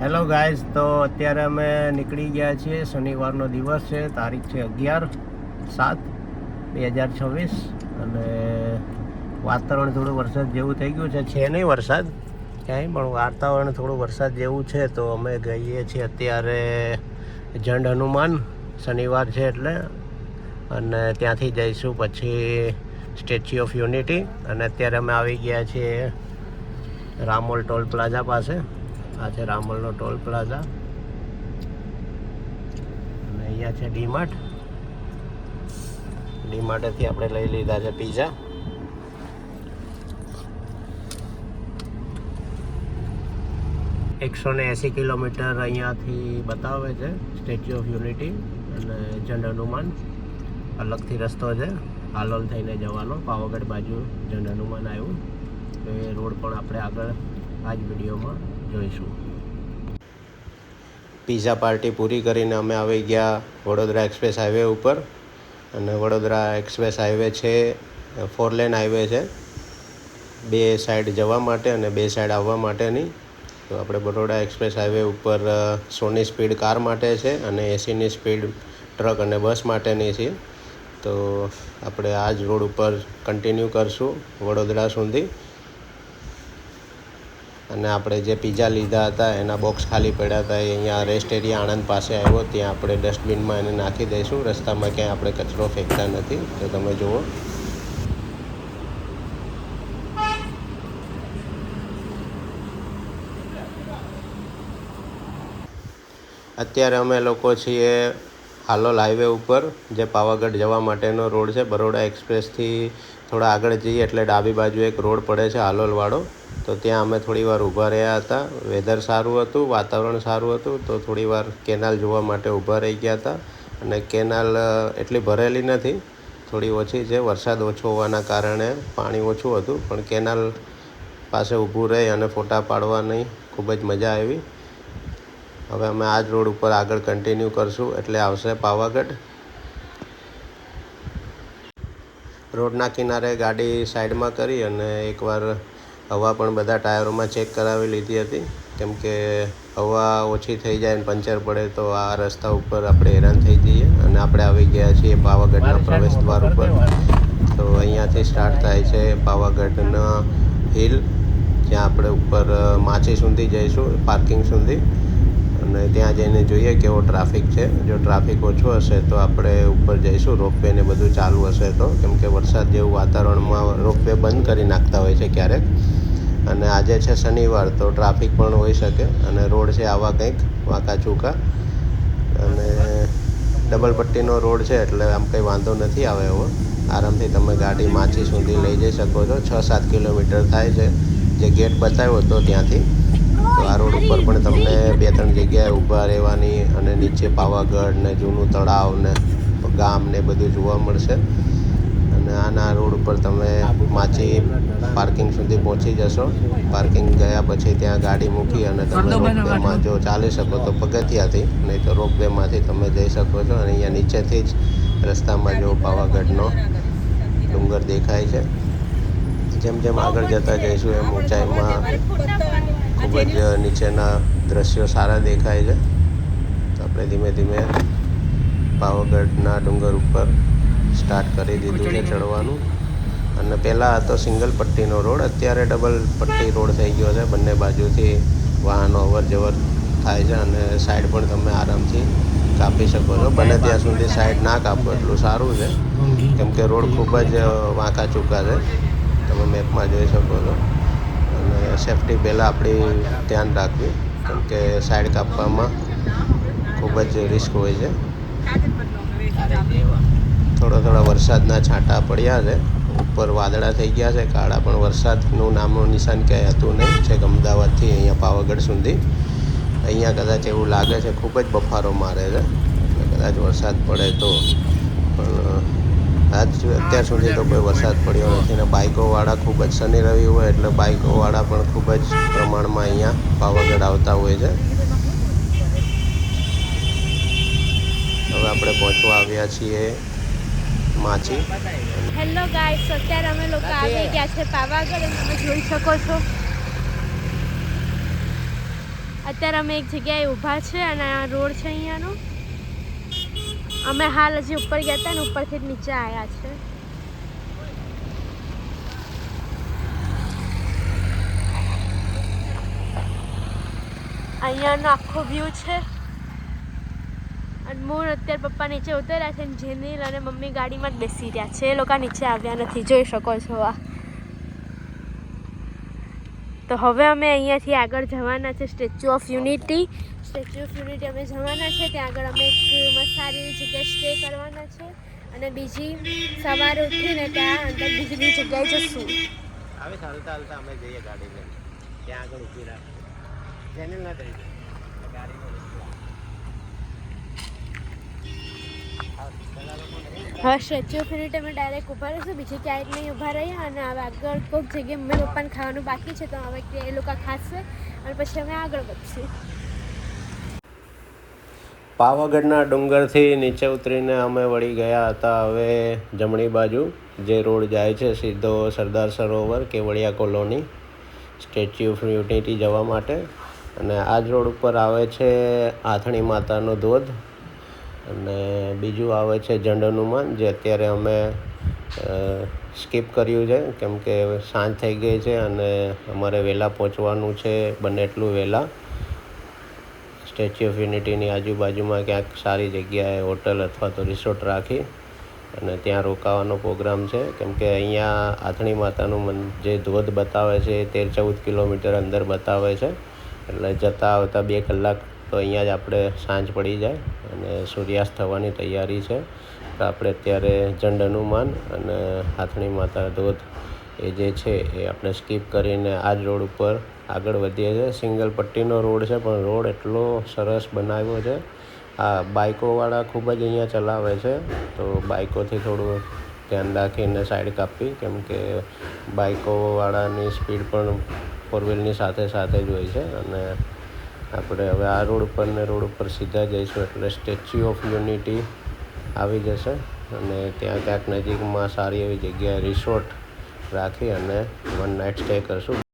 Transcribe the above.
Hello guys, તો અત્યારે અમે નીકળી ગયા છીએ. શનિવારનો દિવસ છે, તારીખ છે 11/7/2026 અને વાતાવરણ થોડું વરસાદ જેવું થઈ ગયું છે નહીં વરસાદ ક્યાંય, પણ વાતાવરણ થોડું વરસાદ જેવું છે. તો અમે ગઈએ છીએ અત્યારે જંડ હનુમાન, શનિવાર છે એટલે, અને ત્યાંથી જઈશું પછી સ્ટેચ્યુ ઓફ યુનિટી. અને અત્યારે અમે આવી ગયા છીએ રામોલ ટોલ પ્લાઝા પાસે. આ છે રામોલનો ટોલ પ્લાઝા અને અહીંયા છે ડીમાર્ટ. ડીમાર્ટેથી આપણે લઈ લીધા છે પીઝા. $180 કિલોમીટર અહીંયાથી બતાવે છે સ્ટેચ્યુ ઓફ યુનિટી. અને જંડ હનુમાન અલગથી રસ્તો છે હાલોલ થઈને જવાનો, પાવાગઢ બાજુ જંડ હનુમાન આવ્યું. તો એ રોડ પણ આપણે આગળ આ જ વિડીયોમાં જોઈશું. પીઝા પાર્ટી પૂરી કરીને અમે આવી ગયા વડોદરા એક્સપ્રેસ હાઈવે ઉપર. અને વડોદરા એક્સપ્રેસ હાઈવે છે 4 લેન હાઈવે છે, 2 સાઈડ જવા માટે અને 2 સાઈડ આવવા માટેની. તો આપણે બરોડા એક્સપ્રેસ હાઈવે ઉપર 100ની સ્પીડ કાર માટે છે અને 80ની સ્પીડ ટ્રક અને બસ માટેની છે. તો આપણે આ જ રોડ ઉપર કન્ટિન્યુ કરશું વડોદરા સુધી. અને આપણે જે પીઝા લીધા હતા એના બોક્સ ખાલી પડ્યા હતા, એ અહીંયા રેસ્ટ એરિયા આણંદ પાસે આવ્યો, ત્યાં આપણે ડસ્ટબિનમાં એને નાખી દઈશું. રસ્તામાં ક્યાંય આપણે કચરો ફેંકતા નથી. તો તમે જુઓ, અત્યારે અમે લોકો છીએ હાલોલ હાઈવે ઉપર, જે પાવાગઢ જવા માટેનો રોડ છે. બરોડા એક્સપ્રેસથી થોડા આગળ જઈએ એટલે ડાબી બાજુ એક રોડ પડે છે હાલોલવાળો. તો ત્યાં અમે થોડી વાર ઊભા રહ્યા હતા. વેધર સારું હતું, વાતાવરણ સારું હતું, તો થોડી વાર કેનાલ જોવા માટે ઊભા રહી ગયા હતા. અને કેનાલ એટલી ભરેલી નથી, થોડી ઓછી છે. વરસાદ ઓછો હોવાના કારણે પાણી ઓછું હતું, પણ કેનાલ પાસે ઊભું રહી અને ફોટા પાડવાની ખૂબ જ મજા આવી. હવે અમે આ જ રોડ ઉપર આગળ કન્ટિન્યુ કરશું એટલે આવશે પાવાગઢ. રોડના કિનારે ગાડી સાઈડમાં કરી અને એકવાર હવા પણ બધા ટાયરોમાં ચેક કરાવી લીધી હતી, કેમ કે હવા ઓછી થઈ જાય અને પંચર પડે તો આ રસ્તા ઉપર આપણે હેરાન થઈ જઈએ. અને આપણે આવી ગયા છીએ પાવાગઢના પ્રવેશ દ્વાર ઉપર. તો અહીંયાથી સ્ટાર્ટ થાય છે પાવાગઢના હિલ, જ્યાં આપણે ઉપર માછી સુધી જઈશું, પાર્કિંગ સુધી. અને ત્યાં જઈને જોઈએ કેવો ટ્રાફિક છે. જો ટ્રાફિક ઓછો હશે તો આપણે ઉપર જઈશું. રોપવે ને બધું ચાલુ હશે તો, કેમ કે વરસાદ જેવું વાતાવરણમાં રોપવે બંધ કરી નાખતા હોય છે ક્યારેક. અને આજે છે શનિવાર, તો ટ્રાફિક પણ હોઈ શકે. અને રોડ છે આવા કંઈક વાંકા ચૂકા, અને ડબલ પટ્ટીનો રોડ છે એટલે આમ કંઈ વાંધો નથી આવે એવો. આરામથી તમે ગાડી માછી સુધી લઈ જઈ શકો છો. 6-7 કિલોમીટર થાય છે જે ગેટ બતાવ્યો હતો ત્યાંથી. તો આ રોડ ઉપર પણ તમને 2-3 જગ્યાએ ઊભા રહેવાની અને નીચે પાવાગઢ ને જૂનું તળાવ ને ગામ ને બધું જોવા મળશે. અને આના રોડ ઉપર તમે માછી પાર્કિંગ સુધી પહોંચી જશો. પાર્કિંગ ગયા પછી ત્યાં ગાડી મૂકી અને તમે રોપવેમાં જો ચાલી શકો તો પગથિયાથી, નહીં તો રોપવેમાંથી તમે જઈ શકો છો. અને અહીંયા નીચેથી જ રસ્તામાં જો પાવાગઢનો ડુંગર દેખાય છે. જેમ જેમ આગળ જતા જઈશું એમ ઊંચાઈમાં ખૂબ જ નીચેના દ્રશ્યો સારા દેખાય છે. તો આપણે ધીમે ધીમે પાવાગઢના ડુંગર ઉપર સ્ટાર્ટ કરી દીધું છે ચડવાનું. અને પહેલાં હતો સિંગલ પટ્ટીનો રોડ, અત્યારે ડબલ પટ્ટી રોડ થઈ ગયો છે. બંને બાજુથી વાહનો અવર જવર થાય છે અને સાઈડ પણ તમે આરામથી કાપી શકો છો. બને ત્યાં સુધી સાઈડ ના કાપો એટલું સારું છે, કેમ કે રોડ ખૂબ જ વાંકા ચૂકા છે, તમે મેપમાં જોઈ શકો છો. અને સેફટી પહેલાં આપણી ધ્યાન રાખવી, કેમ કે સાઈડ કાપવામાં ખૂબ જ રિસ્ક હોય છે. થોડા વરસાદના છાંટા પડ્યા છે. ઉપર વાદળા થઈ ગયા છે કાળા, પણ વરસાદનું નામનું નિશાન ક્યાંય હતું નહીં. છેક અમદાવાદથી અહીંયા પાવાગઢ સુધી અહીંયા કદાચ એવું લાગે છે ખૂબ જ બફારો મારે છે, એટલે કદાચ વરસાદ પડે તો. પણ અત્યાર સુધી તો કોઈ વરસાદ પડ્યો નથી. ને બાઇકોવાળા ખૂબ જ, શનિ રવિ હોય એટલે બાઇકોવાળા પણ ખૂબ જ પ્રમાણમાં અહીંયા પાવાગઢ આવતા હોય છે. હવે આપણે પહોંચવા આવ્યા છીએ માછી. હેલો ગાઈસ, અત્યારે અમે લોકો આવી ગયા છે પાવાગઢ. તમે જોઈ શકો છો અત્યારે અમે એક જગ્યાએ ઊભા છે અને આ રોડ છે અહીંયાનો. અમે હાલ હજી ઉપર ગયા હતા ને ઉપરથી નીચે આવ્યા છે. અહીંયાનો આખો વ્યૂ છે. અનમોલ અત્યારે પપ્પા નીચે ઉતર્યા છે ને જેનિલ અને મમ્મી ગાડીમાં જ બેસી રહ્યા છે. એ લોકો નીચે આવ્યા નથી, જોઈ શકો છો. આ તો હવે અમે અહીંયાથી આગળ જવાના છે statue of unity. Statue of unity અમે જવાના છે. ત્યાં આગળ અમે એક સારી એવી જગ્યાએ સ્ટે કરવાના છે અને બીજી સવારે ઉઠીને ત્યાં અંદર બીજી જગ્યાએ જશું. હવે ચાલતા ચાલતા અમે જઈએ ગાડી લઈને, ત્યાં આગળ ઊભી રાખીએ. જેનિલ ના થઈ ગાડીમાં હવે સ્ટેચ્યુ ઓફ યુનિટી અમે ડાયરેક્ટ ઊભા રહીશું, બીજી ક્યાંય નહીં ઊભા રહ્યા. અને હવે આગળ કોઈક જગ્યાએ મમ્મી પપ્પાને ખાવાનું બાકી છે તો હવે એ લોકો ખાશે અને પછી અમે આગળ વધશું. પાવાગઢના ડુંગરથી નીચે ઉતરીને અમે વળી ગયા હતા હવે જમણી બાજુ, જે રોડ જાય છે સીધો Sardar Sarovar Kevadia colony statue of unity જવા માટે. અને આ જ રોડ ઉપર આવે છે આથણી માતાનો ધોધ અને બીજું આવે છે જંડ હનુમાન, જે અત્યારે અમે સ્કીપ કર્યું છે કેમ કે સાંજ થઈ ગઈ છે અને અમારે વહેલા પહોંચવાનું છે બને એટલું વહેલા. સ્ટેચ્યુ ઓફ યુનિટીની આજુબાજુમાં ક્યાંક સારી જગ્યાએ હોટલ અથવા તો રિસોર્ટ રાખી અને ત્યાં રોકાવાનો પ્રોગ્રામ છે કેમ કે અહીંયા આથણી માતાનું જે ધોધ બતાવે છે એ 13-14 કિલોમીટર અંદર બતાવે છે. એટલે જતાં આવતા 2 કલાક તો અહીંયા જ આપણે સાંજ પડી જાય અને સૂર્યાસ્ત થવાની તૈયારી છે. તો આપણે અત્યારે જંડ હનુમાન અને આથણી માતા ધોધ એ જે છે એ આપણે સ્કીપ કરીને આ જ રોડ ઉપર આગળ વધીએ છીએ. સિંગલ પટ્ટીનો રોડ છે પણ રોડ એટલો સરસ બનાવ્યો છે. આ બાઇકોવાળા ખૂબ જ અહીંયા ચલાવે છે તો બાઇકોથી થોડું ધ્યાન રાખીને સાઈડ કાપવી કેમ કે બાઇકોવાળાની સ્પીડ પણ 4 વ્હીલની સાથે સાથે જ હોય છે. અને આપણે હવે આ રોડ ઉપર ને રોડ ઉપર સીધા જઈશું એટલે સ્ટેચ્યુ ઓફ યુનિટી આવી જશે અને ત્યાં ક્યાંક નજીકમાં સારી એવી જગ્યાએ રિસોર્ટ રાખી અને 1 નાઇટ સ્ટે કરશું.